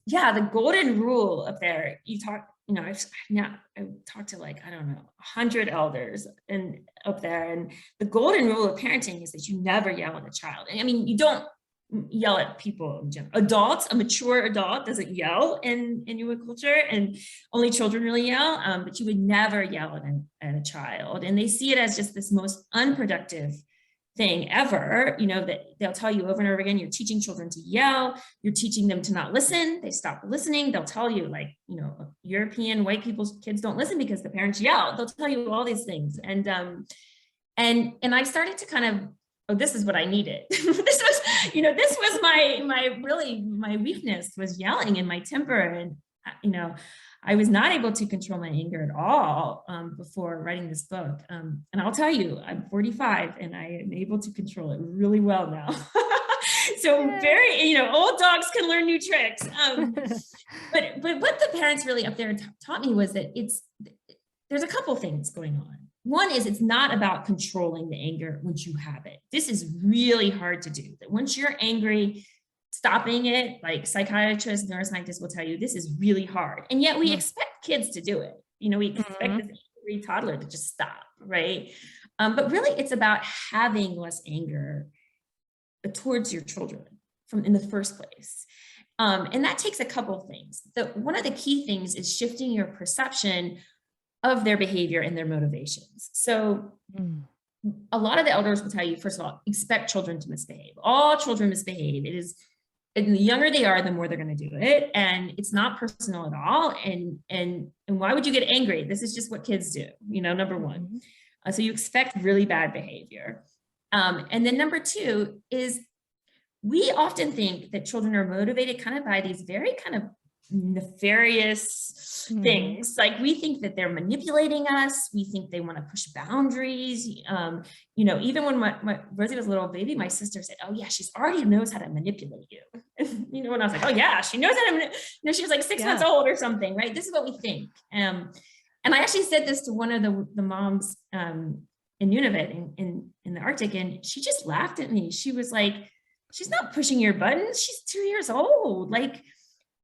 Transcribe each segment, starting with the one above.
yeah, the golden rule up there, I've talked to like, I don't know, 100 elders and up there. And the golden rule of parenting is that you never yell at a child. And I mean, you don't yell at people in general. Adults, a mature adult doesn't yell in Inuit culture, and only children really yell, but you would never yell at a child. And they see it as just this most unproductive thing ever, that they'll tell you over and over again, you're teaching children to yell, you're teaching them to not listen, they stop listening, they'll tell you like, European white people's kids don't listen because the parents yell, they'll tell you all these things. And I started to kind of, oh, this is what I needed. This was my weakness was yelling and my temper. And, I was not able to control my anger at all before writing this book. And I'll tell you, I'm 45 and I am able to control it really well now. So very, old dogs can learn new tricks. But what the parents really up there taught me was that there's a couple things going on. One is it's not about controlling the anger once you have it. This is really hard to do. That once you're angry, stopping it, like psychiatrists, neuroscientists will tell you, this is really hard. And yet we expect kids to do it. We expect this angry toddler to just stop, right? But really it's about having less anger towards your children in the first place. And that takes a couple of things. One of the key things is shifting your perception of their behavior and their motivations. So a lot of the elders will tell you, first of all, expect children to misbehave. All children misbehave. And the younger they are, the more they're going to do it. And it's not personal at all. And why would you get angry? This is just what kids do, number one. So you expect really bad behavior. And then number two is we often think that children are motivated kind of by these very kind of nefarious things. Like we think that they're manipulating us. We think they want to push boundaries. Even when Rosie was a little baby, my sister said, oh yeah, she's already knows how to manipulate you. And I was like, oh yeah, she knows how to, she was like 6 months old or something, right? This is what we think. And I actually said this to one of the moms in Nunavut in the Arctic, and she just laughed at me. She was like, she's not pushing your buttons. She's 2 years old. Like,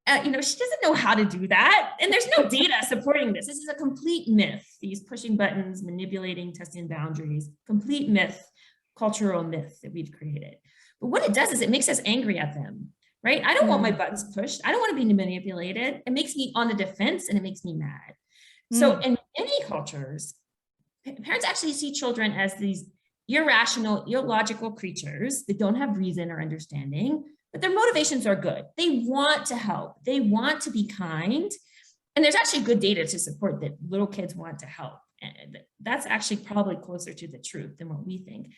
she doesn't know how to do that. And there's no data supporting this. This is a complete myth. These pushing buttons, manipulating, testing boundaries, complete myth, cultural myth that we've created. But what it does is it makes us angry at them, right? I don't want my buttons pushed. I don't want to be manipulated. It makes me on the defense and it makes me mad. So in many cultures, parents actually see children as these irrational, illogical creatures that don't have reason or understanding, but their motivations are good. They want to help. They want to be kind. And there's actually good data to support that little kids want to help. And that's actually probably closer to the truth than what we think.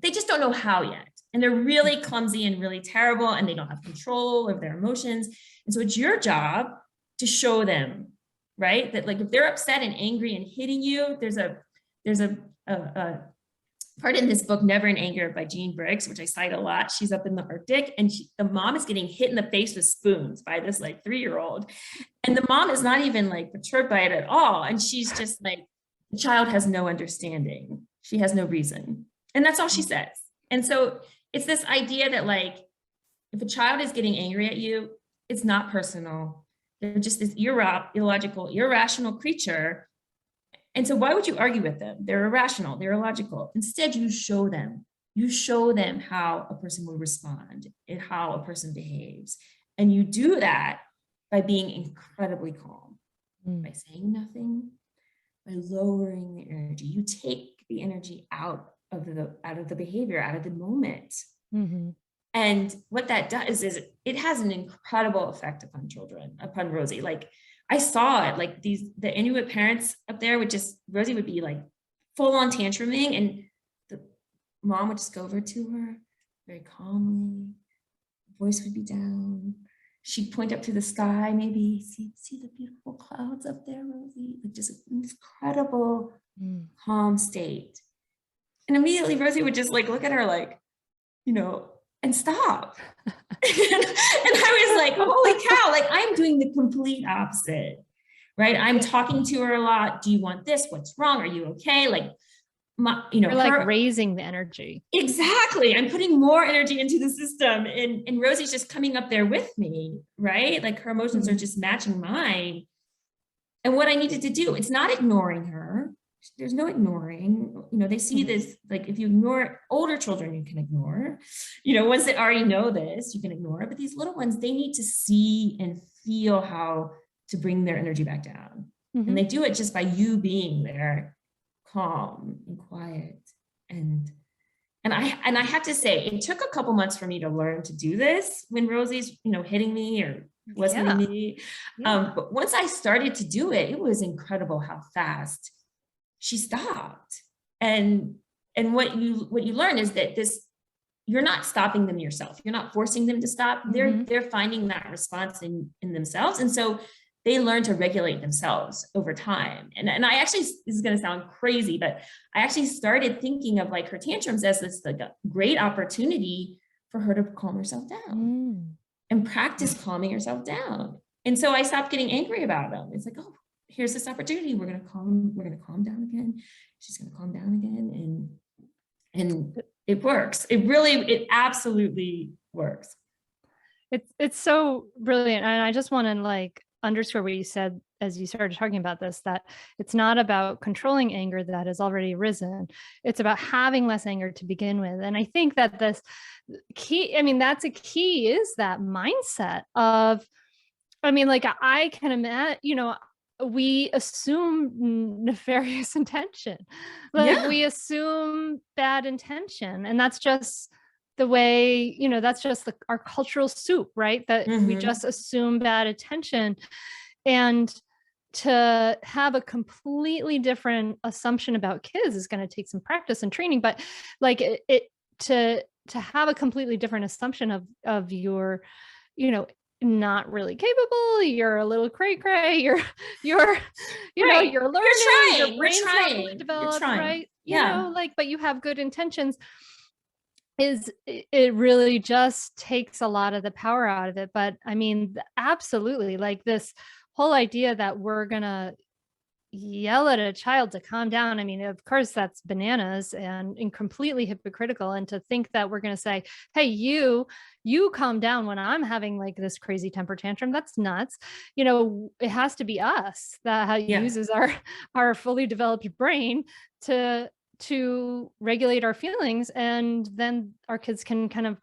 They just don't know how yet. And they're really clumsy and really terrible, and they don't have control of their emotions. And so it's your job to show them, right? That like if they're upset and angry and hitting you, there's a part in this book, Never in Anger by Jean Briggs, which I cite a lot. She's up in the Arctic and the mom is getting hit in the face with spoons by this like 3-year-old. And the mom is not even like perturbed by it at all. And she's just like, the child has no understanding. She has no reason. And that's all she says. And so it's this idea that like, if a child is getting angry at you, it's not personal. They're just this illogical, irrational creature. And so why would you argue with them? They're irrational, they're illogical. Instead, you show them how a person will respond and how a person behaves. And you do that by being incredibly calm, by saying nothing, by lowering the energy. You take the energy out of the behavior, out of the moment. And what that does is it has an incredible effect upon children, upon Rosie. Like I saw it, like the Inuit parents up there Rosie would be like full on tantruming, and the mom would just go over to her very calmly, voice would be down. She'd point up to the sky, maybe see the beautiful clouds up there, Rosie, like just an incredible calm state. And immediately Rosie would just like look at her like, and stop. And I was like, holy cow, like I'm doing the complete opposite, right? I'm talking to her a lot. Do you want this? What's wrong? Are you okay? Like You're like raising the energy. Exactly. I'm putting more energy into the system, and Rosie's just coming up there with me, right? Like her emotions are just matching mine. And what I needed to do, it's not ignoring her. There's no ignoring, they see this, like if you ignore older children, you can ignore, ones that already know this, you can ignore, but these little ones, they need to see and feel how to bring their energy back down. And they do it just by you being there, calm and quiet. And I have to say, it took a couple months for me to learn to do this when Rosie's, hitting me or was hitting me. But once I started to do it, it was incredible how fast she stopped. And what you learn is that you're not stopping them yourself. You're not forcing them to stop. They're finding that response in themselves. And so they learn to regulate themselves over time. And I actually, this is going to sound crazy, but I actually started thinking of like her tantrums as this like a great opportunity for her to calm herself down and practice calming herself down. And so I stopped getting angry about them. It's like, oh, here's this opportunity. We're going to calm down again. She's going to calm down again. And it works. It absolutely works. It's so brilliant. And I just want to like underscore what you said as you started talking about this, that it's not about controlling anger that has already arisen. It's about having less anger to begin with. And I think that this key, that's a key, is that mindset of, like I can imagine, we assume nefarious intention, like we assume bad intention, and that's just the way, that's just our cultural soup, right? That we just assume bad intention. And to have a completely different assumption about kids is going to take some practice and training, but like to have a completely different assumption of your, not really capable, you're a little cray cray, you're learning, your brain's not fully developed, right? But you have good intentions, it really just takes a lot of the power out of it. But absolutely, like this whole idea that we're gonna yell at a child to calm down, of course that's bananas and completely hypocritical. And to think that we're going to say, hey, you calm down when I'm having like this crazy temper tantrum, that's nuts. It has to be us that uses our fully developed brain to regulate our feelings, and then our kids can kind of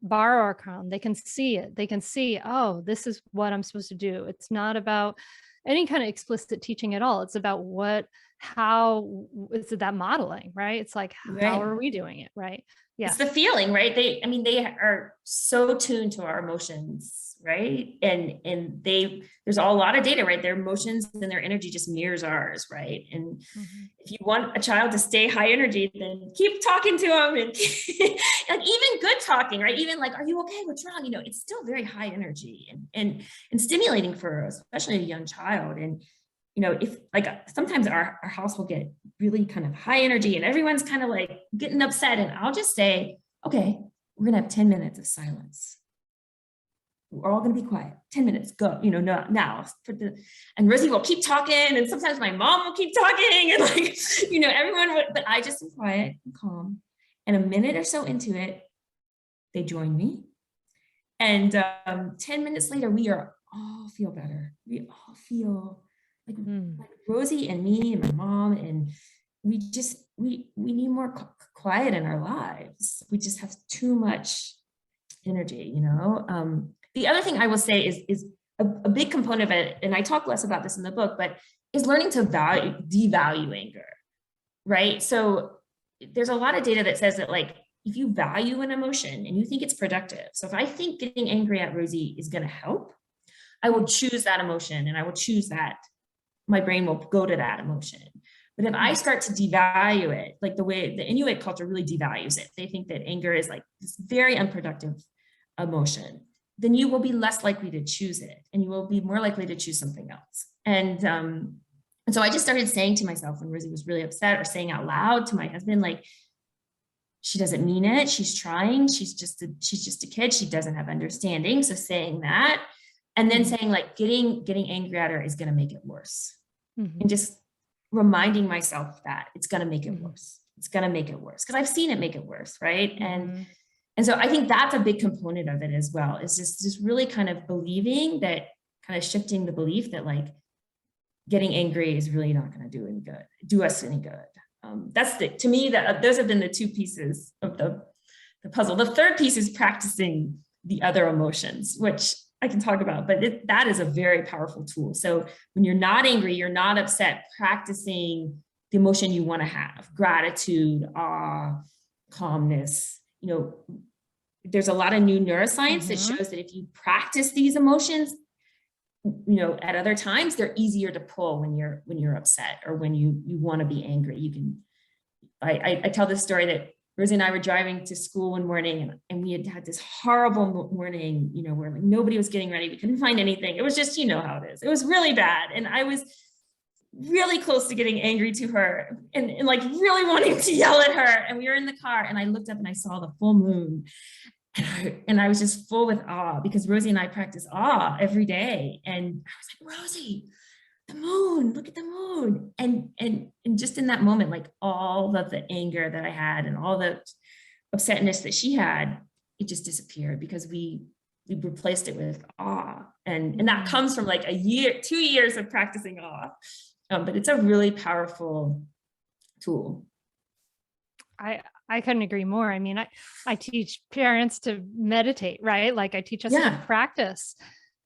borrow our calm. They can see it. They can see, oh, this is what I'm supposed to do. It's not about any kind of explicit teaching at all. It's about how is it, that modeling, right? It's like, how are we doing it, right? Yeah. It's the feeling, right? They are so tuned to our emotions, right? And there's a lot of data, right? Their emotions and their energy just mirrors ours, right? And if you want a child to stay high energy, then keep talking to them, and even good talking, right? Even like, are you okay? What's wrong? It's still very high energy and stimulating for especially a young child. And if like sometimes our house will get really kind of high energy and everyone's kind of like getting upset, and I'll just say, okay, we're gonna have 10 minutes of silence. We're all gonna be quiet. 10 minutes, go. Now. And Rosie will keep talking, and sometimes my mom will keep talking, and like, everyone would. But I just am quiet and calm. And a minute or so into it, they join me. And 10 minutes later, we all feel better. We all feel like Rosie and me and my mom, and we need more quiet in our lives. We just have too much energy, The other thing I will say is a big component of it, and I talk less about this in the book, but is learning to devalue anger, right? So there's a lot of data that says that like, if you value an emotion and you think it's productive, so if I think getting angry at Rosie is going to help, I will choose that emotion, and I will choose that. My brain will go to that emotion. But if I start to devalue it, like the way the Inuit culture really devalues it, they think that anger is like this very unproductive emotion, then you will be less likely to choose it, and you will be more likely to choose something else. And so I just started saying to myself when Rosie was really upset, or saying out loud to my husband, like, she doesn't mean it. She's trying. She's just a kid. She doesn't have understanding. So saying that, and then saying like getting angry at her is going to make it worse. And just reminding myself that it's going to make it worse. it's going to make it worse. Because I've seen it make it worse, right? Mhm. And so I think that's a big component of it as well, is just really kind of believing that, kind of shifting the belief that like getting angry is really not going to do us any good. That's to me, that those have been the two pieces of the puzzle. The third piece is practicing the other emotions, which I can talk about, but that is a very powerful tool. So when you're not angry, you're not upset, practicing the emotion you want to have, gratitude, awe, calmness. There's a lot of new neuroscience that shows that if you practice these emotions, at other times, they're easier to pull when you're upset or when you want to be angry. I tell this story that Rosie and I were driving to school one morning, and we had this horrible morning, where like nobody was getting ready. We couldn't find anything. It was just, how it is. It was really bad. And I was really close to getting angry to her and like really wanting to yell at her. And we were in the car, and I looked up and I saw the full moon. And I was just full with awe, because Rosie and I practice awe every day. And I was like, Rosie, the moon, look at the moon. And just in that moment, like all of the anger that I had and all the upsetness that she had, it just disappeared, because we replaced it with awe. And that comes from like 2 years of practicing awe. But it's a really powerful tool. I couldn't agree more. I mean, I teach parents to meditate, right? Like I teach us to practice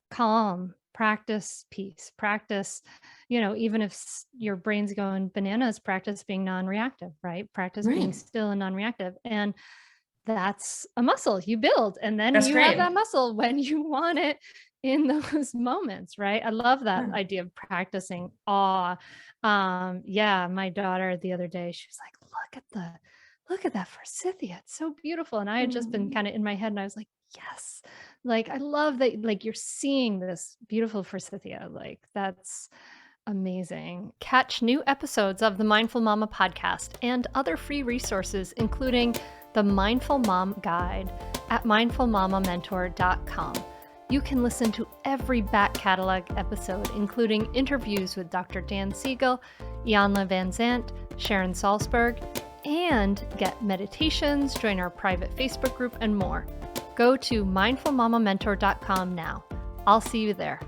calm, practice peace, practice, even if your brain's going bananas, practice being non-reactive, right? Practice being still and non-reactive. And that's a muscle you build. And then you have that muscle when you want it in those moments, right? I love that idea of practicing awe. My daughter the other day, she was like, look at that forsythia. It's so beautiful. And I had just been kind of in my head, and I was like, yes, like, I love that, like, you're seeing this beautiful forsythia. Like, that's amazing. Catch new episodes of the Mindful Mama podcast and other free resources, including the Mindful Mom Guide at mindfulmamamentor.com. You can listen to every back catalog episode, including interviews with Dr. Dan Siegel, Iyanla Vanzant, Sharon Salzberg, and get meditations, join our private Facebook group, and more. Go to mindfulmamamentor.com now. I'll see you there.